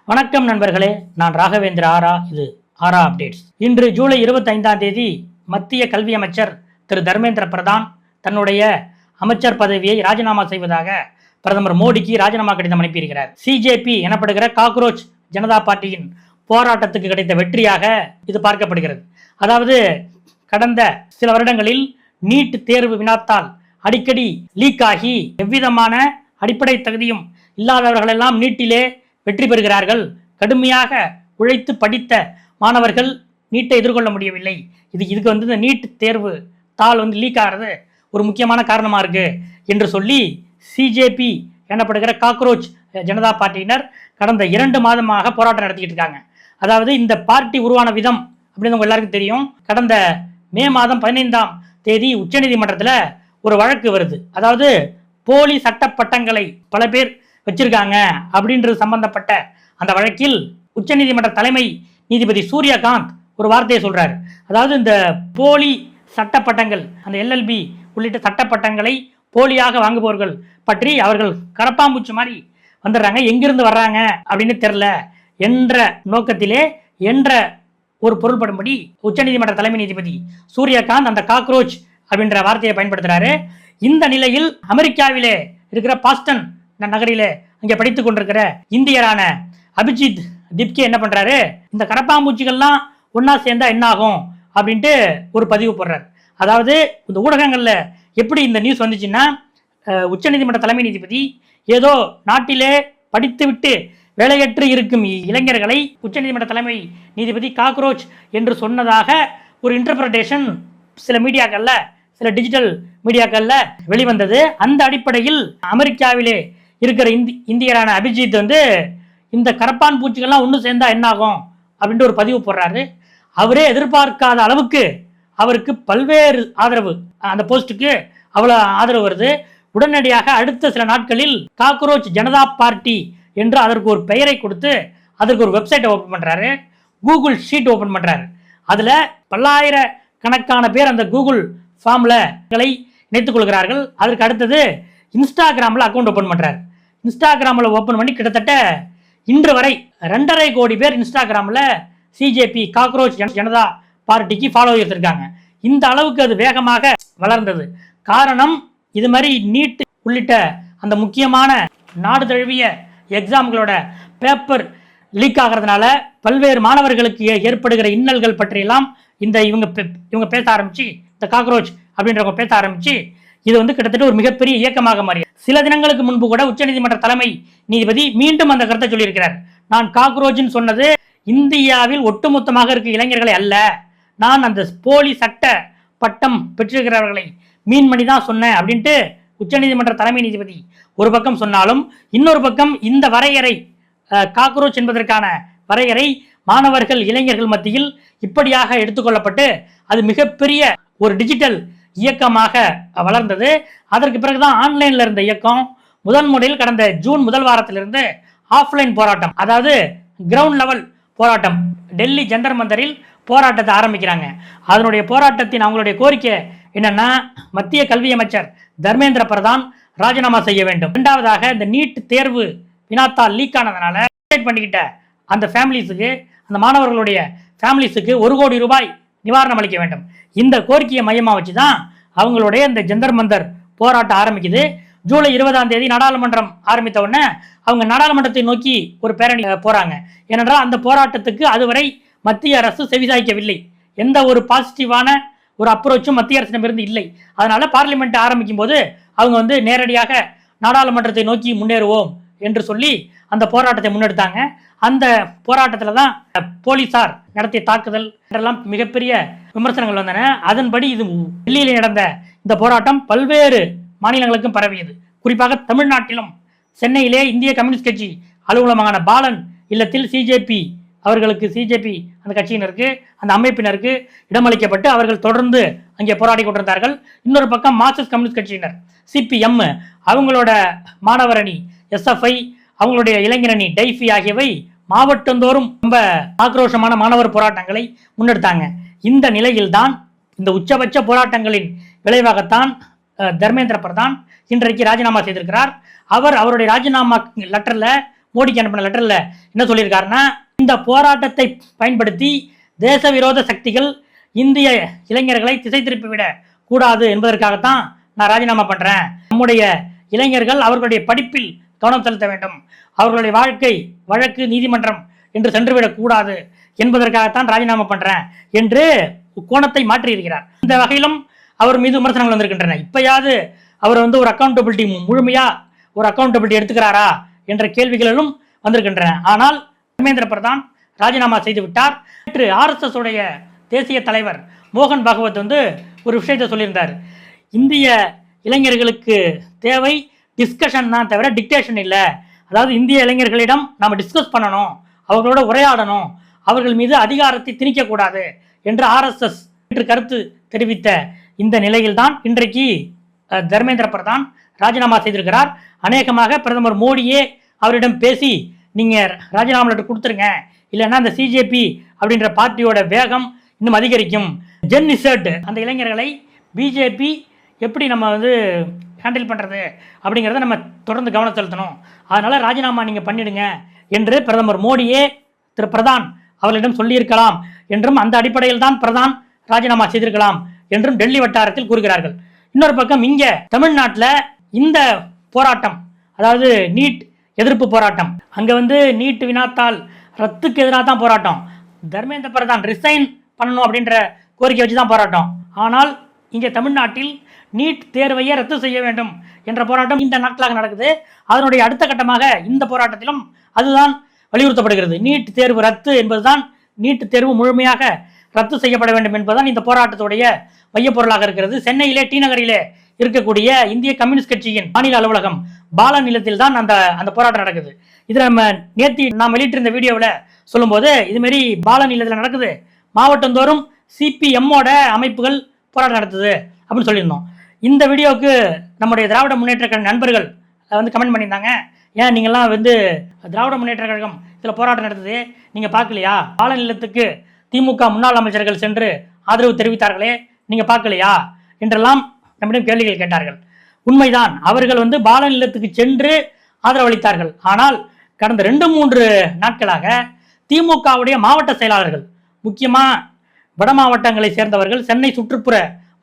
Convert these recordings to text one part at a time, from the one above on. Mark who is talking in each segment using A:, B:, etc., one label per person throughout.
A: வணக்கம் நண்பர்களே, நான் ராகவேந்திர ஆரா. இது ஆரா அப்டேட்ஸ். இன்று ஜூலை 25ஆம் தேதி மத்திய கல்வி அமைச்சர் திரு தர்மேந்திர பிரதான் தன்னுடைய அமைச்சர் பதவியை ராஜினாமா செய்வதாக பிரதமர் மோடிக்கு ராஜினாமா கடிதம் அனுப்பியிருக்கிறார். சிஜேபி எனப்படுகிற காக்ரோச் ஜனதா பார்ட்டியின் போராட்டத்துக்கு கிடைத்த வெற்றியாக இது பார்க்கப்படுகிறது. அதாவது கடந்த சில வருடங்களில் நீட் தேர்வு வினாத்தால் அடிக்கடி லீக் ஆகி எவ்விதமான அடிப்படை தகுதியும் இல்லாதவர்கள் எல்லாம் நீட்டிலே வெற்றி பெறுகிறார்கள். கடுமையாக உழைத்து படித்த மாணவர்கள் நீட்டை எதிர்கொள்ள முடியவில்லை. இதுக்கு இந்த நீட் தேர்வு தாள் லீக் ஆகிறது ஒரு முக்கியமான காரணமாக இருக்கு என்று சொல்லி சிஜேபி எனப்படுகிற காக்ரோச் ஜனதா பார்ட்டியினர் கடந்த 2 மாதமாக போராட்டம் நடத்திக்கிட்டு இருக்காங்க. அதாவது இந்த பார்ட்டி உருவான விதம் அப்படின்னு உங்க எல்லாருக்கும் தெரியும். கடந்த மே மாதம் 15ஆம் தேதி உச்சநீதிமன்றத்தில் ஒரு வழக்கு வருது. அதாவது போலி சட்ட பட்டங்களை பல பேர் வச்சிருக்காங்க அப்படின்றது சம்பந்தப்பட்ட அந்த வழக்கில் உச்சநீதிமன்ற தலைமை நீதிபதி சூரியகாந்த் ஒரு வார்த்தையை சொல்றாரு. அதாவது இந்த போலி சட்டப்பட்டங்கள், அந்த எல்எல்பி உள்ளிட்ட சட்டப்பட்டங்களை போலியாக வாங்குபவர்கள் பற்றி அவர்கள் கரப்பாம்பூச்சி மாதிரி வந்துடுறாங்க, எங்கிருந்து வர்றாங்க அப்படின்னு தெரியல என்ற நோக்கத்திலே என்ற ஒரு பொருள்படும்படி உச்சநீதிமன்ற தலைமை நீதிபதி சூரியகாந்த் அந்த காக்ரோச் அப்படின்ற வார்த்தையை பயன்படுத்துறாரு. இந்த நிலையில் அமெரிக்காவிலே இருக்கிற பாஸ்டன் நகரிலே அங்கே படித்துக் கொண்டிருக்கிற இந்தியரான அபிஜித் திப்கே என்ன பண்றாரு, இந்த கரப்பாம்பூச்சிகள்லாம் ஒன்னா சேர்ந்தா என்ன ஆகும் அப்படின்ட்டு ஒரு பதிவு போடுறாரு. அதாவது இந்த ஊடகங்கள்ல எப்படி இந்த நியூஸ் வந்துச்சுன்னா, உச்சநீதிமன்ற தலைமை நீதிபதி ஏதோ நாட்டிலே படித்துவிட்டு வேலையற்று இருக்கும் இளைஞர்களை உச்சநீதிமன்ற தலைமை நீதிபதி காக்ரோச் என்று சொன்னதாக ஒரு இன்டர்பிரேஷன் சில மீடியாக்கள்ல, சில டிஜிட்டல் மீடியாக்கள்ல வெளிவந்தது. அந்த அடிப்படையில் அமெரிக்காவிலே இருக்கிற இந்தியரான அபிஜித் இந்த கரப்பான் பூச்சிகள்லாம் ஒன்று சேர்ந்தா என்ன ஆகும் அப்படின்ட்டு ஒரு பதிவு போடுறாரு. அவரே எதிர்பார்க்காத அளவுக்கு அவருக்கு பல்வேறு ஆதரவு, அந்த போஸ்ட்டுக்கு அவ்வளோ ஆதரவு வருது. உடனடியாக அடுத்த சில நாட்களில் காக்ரோச் ஜனதா பார்ட்டி என்று அதற்கு ஒரு பெயரை கொடுத்து அதற்கு ஒரு வெப்சைட்டை ஓப்பன் பண்றாரு, கூகுள் ஷீட் ஓப்பன் பண்றாரு. அதுல பல்லாயிரக்கணக்கான பேர் அந்த கூகுள் ஃபார்ம்ல இணைத்துக் கொள்கிறார்கள். அதற்கு அடுத்தது இன்ஸ்டாகிராமில் அக்கௌண்ட் ஓப்பன் பண்ணுறாரு. இன்ஸ்டாகிராமில் ஓப்பன் பண்ணி கிட்டத்தட்ட இன்று வரை 2.5 கோடி பேர் இன்ஸ்டாகிராமில் சிஜேபி காக்ரோச் ஜனதா பார்ட்டிக்கு ஃபாலோவர்ஸ் இருக்காங்க. இந்த அளவுக்கு அது வேகமாக வளர்ந்தது. காரணம், இது மாதிரி நீட் உள்ளிட்ட அந்த முக்கியமான நாடு தழுவிய எக்ஸாம்களோட பேப்பர் லீக் ஆகிறதுனால பல்வேறு மாணவர்களுக்கு ஏற்படுகிற இன்னல்கள் பற்றியெல்லாம் இவங்க பேச ஆரம்பிச்சு, இந்த காக்ரோச் அப்படின்றவங்க பேச ஆரம்பிச்சு இது கிட்டத்தட்ட ஒரு மிகப்பெரிய இயக்கமாக மாறியது. சில தினங்களுக்கு முன்பு கூட உச்சநீதிமன்ற தலைமை நீதிபதி மீண்டும் அந்த கருத்தை சொல்லியிருக்கிறார். நான் காக்ரோச்னு சொன்னது இந்தியாவில் ஒட்டுமொத்தமாக இருக்க இளைஞர்களை அல்ல, நான் அந்த போலி சட்ட பட்டம் பெற்றிருக்கிறவர்களை மீன் பண்ணி தான் சொன்னேன் அப்படின்ட்டு உச்சநீதிமன்ற தலைமை நீதிபதி ஒரு பக்கம் சொன்னாலும், இன்னொரு பக்கம் இந்த வரையறை, காக்ரோச் என்பதற்கான வரையறை மாணவர்கள் இளைஞர்கள் மத்தியில் இப்படியாக எடுத்துக்கொள்ளப்பட்டு அது மிகப்பெரிய ஒரு டிஜிட்டல் இயக்கமாக வளர்ந்தது. அதற்கு பிறகுதான் ஆன்லைன்ல இருந்த இயக்கம் முதல் முறையில் கடந்த ஜூன் முதல் வாரத்திலிருந்து ஆஃப்லைன் போராட்டம், அதாவது கிரவுண்ட் லெவல் போராட்டம், டெல்லி ஜந்தர் மந்தரில் போராட்டத்தை ஆரம்பிக்கிறாங்க. அதனுடைய போராட்டத்தின் அவங்களுடைய கோரிக்கை என்னன்னா, மத்திய கல்வி அமைச்சர் தர்மேந்திர பிரதான் ராஜினாமா செய்ய வேண்டும். இரண்டாவதாக இந்த நீட் தேர்வு வினாத்தால் லீக் ஆனதுனால பண்ணிக்கிட்ட அந்த ஃபேமிலிஸுக்கு, அந்த மாணவர்களுடைய ஃபேமிலிஸுக்கு 1 கோடி ரூபாய் நிவாரணம் அளிக்க வேண்டும். இந்த கோரிக்கையை மையமாக வச்சு தான் அவங்களுடைய இந்த ஜந்தர் மந்தர் போராட்டம் ஆரம்பிக்குது. ஜூலை 20ஆம் தேதி நாடாளுமன்றம் ஆரம்பித்த உடனே அவங்க நாடாளுமன்றத்தை நோக்கி ஒரு பேரணி போறாங்க. ஏனென்றால் அந்த போராட்டத்துக்கு அதுவரை மத்திய அரசு செவிசாய்க்கவில்லை. எந்த ஒரு பாசிட்டிவான ஒரு அப்ரோச்சும் மத்திய அரசிடமிருந்து இல்லை. அதனால பார்லிமெண்ட் ஆரம்பிக்கும் போது அவங்க நேரடியாக நாடாளுமன்றத்தை நோக்கி முன்னேறுவோம் என்று சொல்லி அந்த போராட்டத்தை முன்னெடுத்தாங்க. அந்த போராட்டத்தில் தான் போலீசார் நடத்திய தாக்குதல் என்றெல்லாம் மிகப்பெரிய விமர்சனங்கள் வந்தன. அதன்படி இது டெல்லியில் நடந்த இந்த போராட்டம் பல்வேறு மாநிலங்களுக்கும் பரவியது. குறிப்பாக தமிழ்நாட்டிலும் சென்னையிலே இந்திய கம்யூனிஸ்ட் கட்சி அலுவலகமான பாலன் இல்லத்தில் சிஜேபி அந்த கட்சியினருக்கு, அந்த அமைப்பினருக்கு இடமளிக்கப்பட்டு அவர்கள் தொடர்ந்து அங்கே போராடி கொண்டிருந்தார்கள். இன்னொரு பக்கம் மார்க்சிஸ்ட் கம்யூனிஸ்ட் கட்சியினர் சிபிஎம், அவங்களோட மாணவர் அணி எஸ்எஃப்ஐ, அவங்களுடைய இளைஞரணி டைஃபி ஆகியவை மாவட்டந்தோறும் ரொம்ப ஆக்ரோஷமான மாணவர் போராட்டங்களை முன்னெடுத்தாங்க. இந்த நிலையில்தான், இந்த உச்சபட்ச போராட்டங்களின் விளைவாகத்தான் தர்மேந்திர பிரதான் இன்றைக்கு ராஜினாமா செய்திருக்கிறார். அவருடைய ராஜினாமா லெட்டர்ல மோடிக்கு அனுப்பின லெட்டரில் என்ன சொல்லியிருக்காருன்னா, இந்த போராட்டத்தை பயன்படுத்தி தேச விரோத சக்திகள் இந்திய இளைஞர்களை திசை திருப்பிவிட கூடாது என்பதற்காகத்தான் நான் ராஜினாமா பண்றேன். நம்முடைய இளைஞர்கள் அவர்களுடைய படிப்பில் கவனம் செலுத்த வேண்டும், அவர்களுடைய வாழ்க்கை வழக்கு நீதிமன்றம் என்று சென்றுவிடக் கூடாது என்பதற்காகத்தான் ராஜினாமா பண்றேன் என்று கோணத்தை மாற்றி இருக்கிறார். இந்த வகையிலும் அவர் மீது விமர்சனங்கள் வந்திருக்கின்றன. இப்பயாவது அவர் ஒரு அக்கௌண்டபிலிட்டி முழுமையா ஒரு அக்கௌண்டபிலிட்டி எடுத்துக்கிறாரா என்ற கேள்விகளிலும் வந்திருக்கின்றன. ஆனால் தர்மேந்திர பிரதான் ராஜினாமா செய்து விட்டார். நேற்று RSS உடைய தேசிய தலைவர் மோகன் பாகவத் ஒரு விஷயத்தை சொல்லியிருந்தார். இந்திய இளைஞர்களுக்கு தேவை டிஸ்கஷன் தான் தவிர டிக்டேஷன் இல்லை. அதாவது இந்திய இளைஞர்களிடம் நாம் டிஸ்கஸ் பண்ணணும், அவர்களோட உரையாடணும், அவர்கள் மீது அதிகாரத்தை திணிக்கக்கூடாது என்று RSS கருத்து தெரிவித்த இந்த நிலையில்தான் இன்றைக்கு தர்மேந்திர பிரதான் ராஜினாமா செய்திருக்கிறார். அநேகமாக பிரதமர் மோடியே அவரிடம் பேசி நீங்க ராஜினாமா லெட்டர் கொடுத்துருங்க, இல்லைன்னா அந்த சிஜேபி அப்படின்ற பார்ட்டியோட வேகம் இன்னும் அதிகரிக்கும். ஜென் இசட் அந்த இளைஞர்களை பிஜேபி எப்படி நம்ம ஹேண்டில் பண்ணுறது அப்படிங்கிறத நம்ம தொடர்ந்து கவனம் செலுத்தணும், அதனால் ராஜினாமா நீங்கள் பண்ணிடுங்க என்று பிரதமர் மோடியே திரு பிரதான் அவர்களிடம் சொல்லியிருக்கலாம் என்றும், அந்த அடிப்படையில் தான் பிரதான் ராஜினாமா செய்திருக்கலாம் என்றும் டெல்லி வட்டாரத்தில் கூறுகிறார்கள். இன்னொரு பக்கம் இங்கே தமிழ்நாட்டில் இந்த போராட்டம், அதாவது நீட் எதிர்ப்பு போராட்டம், அங்கே நீட் வினாத்தால் ரத்துக்கு எதிராக தான் போராட்டம். தர்மேந்திர பிரதான் ரிசைன் பண்ணணும் அப்படின்ற கோரிக்கை வச்சு தான் போராட்டம். ஆனால் இங்கே தமிழ்நாட்டில் நீட் தேர்வையே ரத்து செய்ய வேண்டும் என்ற போராட்டம் இந்த நாட்களாக நடக்குது. அதனுடைய அடுத்த கட்டமாக இந்த போராட்டத்திலும் அதுதான் வலியுறுத்தப்படுகிறது. நீட் தேர்வு ரத்து என்பதுதான், நீட் தேர்வு முழுமையாக ரத்து செய்யப்பட வேண்டும் என்பதுதான் இந்த போராட்டத்துடைய மையப்பொருளாக இருக்கிறது. சென்னையிலே டி நகரிலே இருக்கக்கூடிய இந்திய கம்யூனிஸ்ட் கட்சியின் மாநில அலுவலகம் பாலன் இல்லத்தில் தான் அந்த போராட்டம் நடக்குது. இதில் நம்ம நேற்று நாம் வெளியிட்டிருந்த வீடியோவில் சொல்லும்போது இதுமாரி பாலன் இல்லத்தில் நடக்குது, மாவட்டந்தோறும் சிபிஎம்மோட அமைப்புகள் போராட்டம் நடத்துது அப்படின்னு சொல்லியிருந்தோம். இந்த வீடியோவுக்கு நம்முடைய திராவிட முன்னேற்ற கழக நண்பர்கள் கமெண்ட் பண்ணியிருந்தாங்க, ஏன் நீங்கள்லாம் திராவிட முன்னேற்ற கழகம் இதில் போராட்டம் நடத்துது நீங்கள் பார்க்கலையா, பாலன் இல்லத்துக்கு திமுக முன்னாள் அமைச்சர்கள் சென்று ஆதரவு தெரிவித்தார்களே நீங்கள் பார்க்கலையா என்றெல்லாம் நம்மிடம் கேள்விகள் கேட்டார்கள். உண்மைதான், அவர்கள் பாலன் இல்லத்துக்கு சென்று ஆதரவு அளித்தார்கள். ஆனால் கடந்த 2-3 நாட்களாக திமுகவுடைய மாவட்ட செயலாளர்கள், முக்கியமாக வட மாவட்டங்களை சேர்ந்தவர்கள், சென்னை சுற்றுப்புற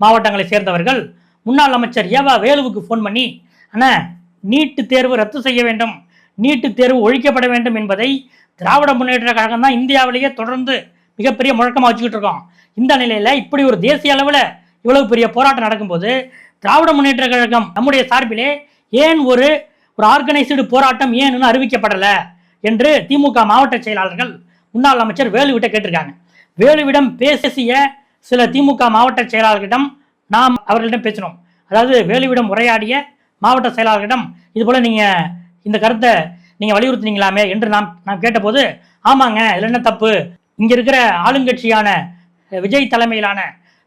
A: மாவட்டங்களை சேர்ந்தவர்கள் முன்னாள் அமைச்சர் ஏவா வேலுவுக்கு ஃபோன் பண்ணி, அண்ணா நீட்டு தேர்வு ரத்து செய்ய வேண்டும், நீட்டு தேர்வு ஒழிக்கப்பட வேண்டும் என்பதை திராவிட முன்னேற்ற கழகம் தான் இந்தியாவிலேயே தொடர்ந்து மிகப்பெரிய முழக்கமாக வச்சுக்கிட்டு இருக்கோம். இந்த நிலையில் இப்படி ஒரு தேசிய அளவில் இவ்வளவு பெரிய போராட்டம் நடக்கும்போது திராவிட முன்னேற்ற கழகம் நம்முடைய சார்பிலே ஏன் ஒரு ஆர்கனைஸ்டு போராட்டம் ஏன் இன்னும் அறிவிக்கப்படலை என்று திமுக மாவட்ட செயலாளர்கள் முன்னாள் அமைச்சர் வேலுவிட்ட கேட்டிருக்காங்க. வேலுவிடம் பேசிய சில திமுக மாவட்ட செயலாளர்களிடம் நாம் அவர்களிடம் பேசினோம். அதாவது வேலுவிடம் உரையாடிய மாவட்ட செயலாளர்களிடம் இதுபோல நீங்கள் இந்த கருத்தை நீங்கள் வலியுறுத்தினீங்களாமே என்று நாம் கேட்டபோது, ஆமாங்க இதில் என்ன தப்பு, இங்கே இருக்கிற ஆளுங்கட்சியான விஜய் தலைமையிலான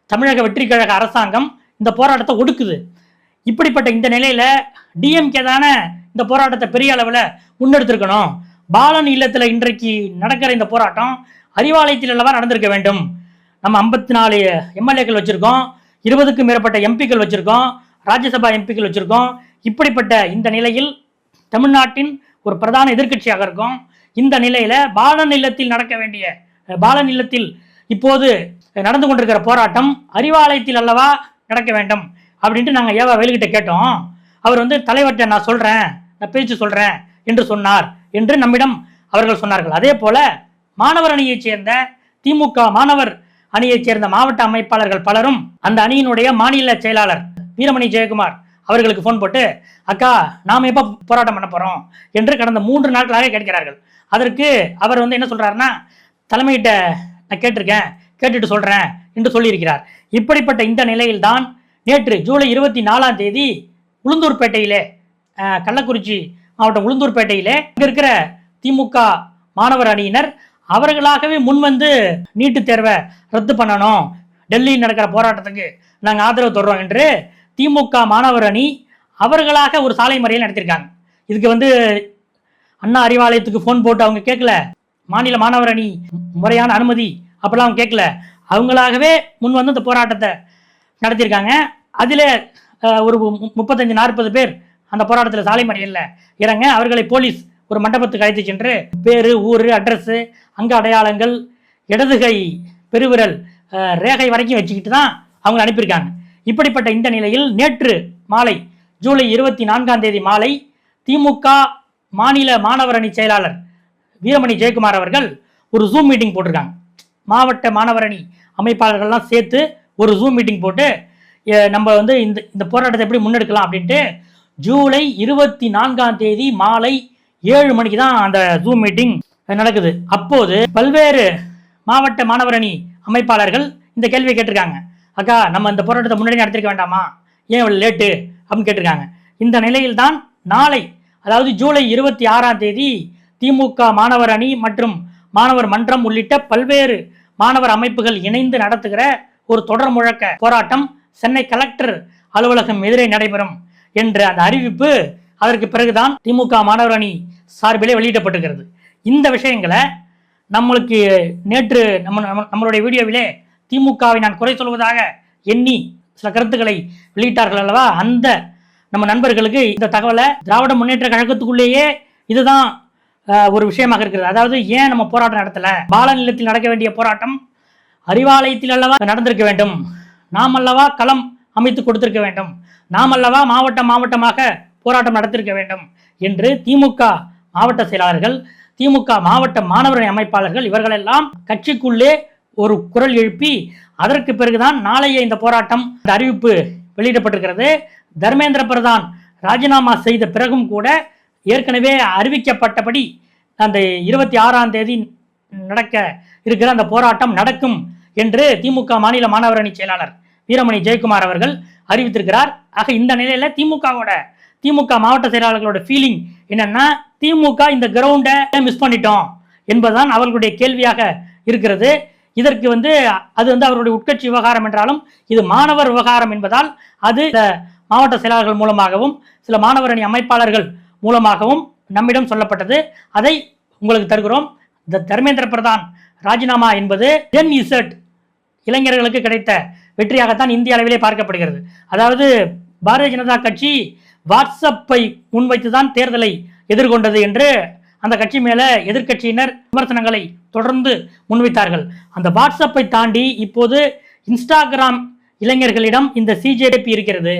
A: தமிழக வெற்றி கழக அரசாங்கம் இந்த போராட்டத்தை ஒடுக்குது. இப்படிப்பட்ட இந்த நிலையில் டிஎம்கே தானே இந்த போராட்டத்தை பெரிய அளவில் முன்னெடுத்திருக்கணும். பாலன் இல்லத்தில் இன்றைக்கு நடக்கிற இந்த போராட்டம் அறிவாலயத்தில் அல்லவா நடந்திருக்க வேண்டும். நம்ம 54 எம்எல்ஏக்கள் வச்சுருக்கோம், 20க்கும் மேற்பட்ட எம்பிக்கள் வச்சுருக்கோம், ராஜ்யசபா எம்பிக்கள் வச்சுருக்கோம். இப்படிப்பட்ட இந்த நிலையில் தமிழ்நாட்டின் ஒரு பிரதான எதிர்க்கட்சியாக இருக்கும். இந்த நிலையில் பாலன் இல்லத்தில் நடக்க வேண்டிய, பாலன் இல்லத்தில் இப்போது நடந்து கொண்டிருக்கிற போராட்டம் அறிவாலயத்தில் அல்லவா நடக்க வேண்டும் அப்படின்ட்டு நாங்கள் ஏவா வேலுகிட்ட கேட்டோம். அவர் தலைவர்கிட்ட நான் சொல்கிறேன், நான் பேச்சு சொல்கிறேன் என்று சொன்னார் என்று நம்மிடம் அவர்கள் சொன்னார்கள். அதே போல மாணவர் அணியைச் சேர்ந்த திமுக மாணவர் அணியைச் சேர்ந்த மாவட்ட அமைப்பாளர்கள் பலரும் அந்த அணியினுடைய மாநில செயலாளர் வீரமணி ஜெயக்குமார் அவர்களுக்கு ஃபோன் போட்டு, அக்கா நாம் எப்போ போராட்டம் பண்ண போகிறோம் என்று கடந்த 3 நாட்களாக கேட்கிறார்கள். அதற்கு அவர் என்ன சொல்கிறாருன்னா, தலைமையிட்ட நான் கேட்டிருக்கேன், கேட்டுட்டு சொல்கிறேன் என்று சொல்லியிருக்கிறார். இப்படிப்பட்ட இந்த நிலையில்தான் நேற்று ஜூலை 24ஆம் தேதி உளுந்தூர்பேட்டையிலே, கள்ளக்குறிச்சி மாவட்டம் உளுந்தூர்பேட்டையிலே இங்கே இருக்கிற திமுக மாணவர் அணியினர் அவர்களாகவே முன்வந்து நீட்டு தேர்வை ரத்து பண்ணணும், டெல்லியில் நடக்கிற போராட்டத்துக்கு நாங்கள் ஆதரவு தர்றோம் என்று திமுக மாணவர் அணி அவர்களாக ஒரு சாலை மறியல் நடத்தியிருக்காங்க. இதுக்கு அண்ணா அறிவாலயத்துக்கு ஃபோன் போட்டு அவங்க கேட்கல, மாநில மாணவர் அணி முறையான அனுமதி அப்பெல்லாம் அவங்க கேட்கல, அவங்களாகவே முன் வந்து இந்த போராட்டத்தை நடத்தியிருக்காங்க. அதில் ஒரு 35-40 பேர் அந்த போராட்டத்தில் சாலை மறியலில் இறங்க அவர்களை போலீஸ் ஒரு மண்டபத்துக்கு அழைத்து சென்று பேரு, ஊர், அட்ரஸ், அங்க அடையாளங்கள், இடதுகை பெருவிரல் ரேகை வரைக்கும் வச்சுக்கிட்டு தான் அவங்க அனுப்பியிருக்காங்க. இப்படிப்பட்ட இந்த நிலையில் நேற்று மாலை ஜூலை 24ஆம் தேதி மாலை திமுக மாநில மாணவர் அணி செயலாளர் வீரமணி ஜெயக்குமார் அவர்கள் ஒரு ஜூம் மீட்டிங் போட்டிருக்காங்க. மாவட்ட மாணவர் அணி அமைப்பாளர்கள்லாம் சேர்த்து ஒரு ஜூம் மீட்டிங் போட்டு நம்ம இந்த போராட்டத்தை எப்படி முன்னெடுக்கலாம் அப்படின்ட்டு ஜூலை 24ஆம் தேதி மாலை 7 மணிக்கு தான் அந்த ஜூம் மீட்டிங் நடக்குது. அப்போது பல்வேறு மாவட்ட மாணவர் அணி அமைப்பாளர்கள் இந்த கேள்வியை கேட்டிருக்காங்க. அக்கா, நம்ம இந்த போராட்டத்தை முன்னாடி நடத்திருக்க வேண்டாமா, ஏன் இவ்வளவு லேட்டு அப்படின்னு கேட்டிருக்காங்க. இந்த நிலையில் தான் நாளை, அதாவது ஜூலை 26ஆம் தேதி திமுக மாணவர் அணி மற்றும் மாணவர் மன்றம் உள்ளிட்ட பல்வேறு மாணவர் அமைப்புகள் இணைந்து நடத்துகிற ஒரு தொடர் முழக்க போராட்டம் சென்னை கலெக்டர் அலுவலகம் எதிரே நடைபெறும் என்ற அந்த அறிவிப்பு அதற்கு பிறகுதான் திமுக மாணவர் அணி சார்பிலே வெளியிடப்பட்டிருக்கிறது. இந்த விஷயங்களை நம்மளுக்கு நேற்று நம்மளுடைய வீடியோவிலே திமுகவை நான் குறை சொல்வதாக எண்ணி சில கருத்துக்களை வெளியிட்டார்கள் அல்லவா, அந்த நம்ம நண்பர்களுக்கு இந்த தகவலை திராவிட முன்னேற்ற கழகத்துக்குள்ளேயே இதுதான் ஒரு விஷயமாக இருக்கிறது. அதாவது ஏன் நம்ம போராட்டம் நடத்தல, பாலநிலத்தில் நடக்க வேண்டிய போராட்டம் அறிவாலயத்தில் அல்லவா நடந்திருக்க வேண்டும், நாம் அல்லவா களம் அமைத்து கொடுத்திருக்க வேண்டும், நாம் அல்லவா மாவட்டமாக போராட்டம் நடத்திருக்க வேண்டும் என்று திமுக மாவட்ட செயலாளர்கள், திமுக மாவட்ட மாணவர் அமைப்பாளர்கள் இவர்களெல்லாம் கட்சிக்குள்ளே ஒரு குரல் எழுப்பி அதற்கு பிறகுதான் நாளைய இந்த போராட்டம் அறிவிப்பு வெளியிடப்பட்டிருக்கிறது. தர்மேந்திர பிரதான் ராஜினாமா செய்த பிறகும் கூட ஏற்கனவே அறிவிக்கப்பட்டபடி அந்த 26ஆம் தேதி நடக்க இருக்கிற அந்த போராட்டம் நடக்கும் என்று திமுக மாநில மாணவர் அணி செயலாளர் வீரமணி ஜெயக்குமார் அவர்கள் அறிவித்திருக்கிறார். ஆக இந்த நிலையில திமுக மாவட்ட செயலாளர்களோட ஃபீலிங் என்னன்னா, திமுக இந்த கிரவுண்டை மிஸ் பண்ணிட்டோம் என்பதுதான் அவர்களுடைய கேள்வியாக இருக்கிறது. இதற்கு அது அவருடைய உட்கட்சி விவகாரம் என்றாலும் இது மாணவர் விவகாரம் என்பதால் அது மாவட்ட செயலாளர்கள் மூலமாகவும் சில மாணவர் அணி அமைப்பாளர்கள் மூலமாகவும் நம்மிடம் சொல்லப்பட்டது. அதை உங்களுக்கு தருகிறோம். இந்த தர்மேந்திர பிரதான் ராஜினாமா என்பது இளைஞர்களுக்கு கிடைத்த வெற்றியாகத்தான் இந்திய அளவிலே பார்க்கப்படுகிறது. அதாவது பாரதிய ஜனதா கட்சி வாட்ஸ்அப்பை முன்வைத்துதான் தேர்தலை எதிர்கொண்டது என்று அந்த கட்சி மேல எதிர்கட்சியினர் விமர்சனங்களை தொடர்ந்து முன்வைத்தார்கள். அந்த வாட்ஸ்அப்பை தாண்டி இப்போது இன்ஸ்டாகிராம் இளைஞர்களிடம் இந்த சிஜேபி இருக்கிறது,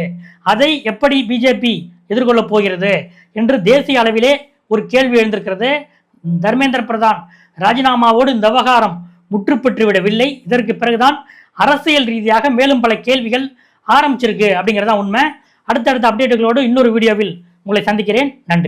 A: அதை எப்படி பிஜேபி எதிர்கொள்ளப் போகிறது என்று தேசிய அளவிலே ஒரு கேள்வி எழுந்திருக்கிறது. தர்மேந்திர பிரதான் ராஜினாமாவோடு இந்த விவகாரம் முற்றுப்பெற்றுவிடவில்லை. இதற்கு பிறகுதான் அரசியல் ரீதியாக மேலும் பல கேள்விகள் ஆரம்பிச்சிருக்கு அப்படிங்கிறதா உண்மை. அடுத்தடுத்த அப்டேட்டுகளோடு இன்னொரு வீடியோவில் உங்களை சந்திக்கிறேன். நன்றி.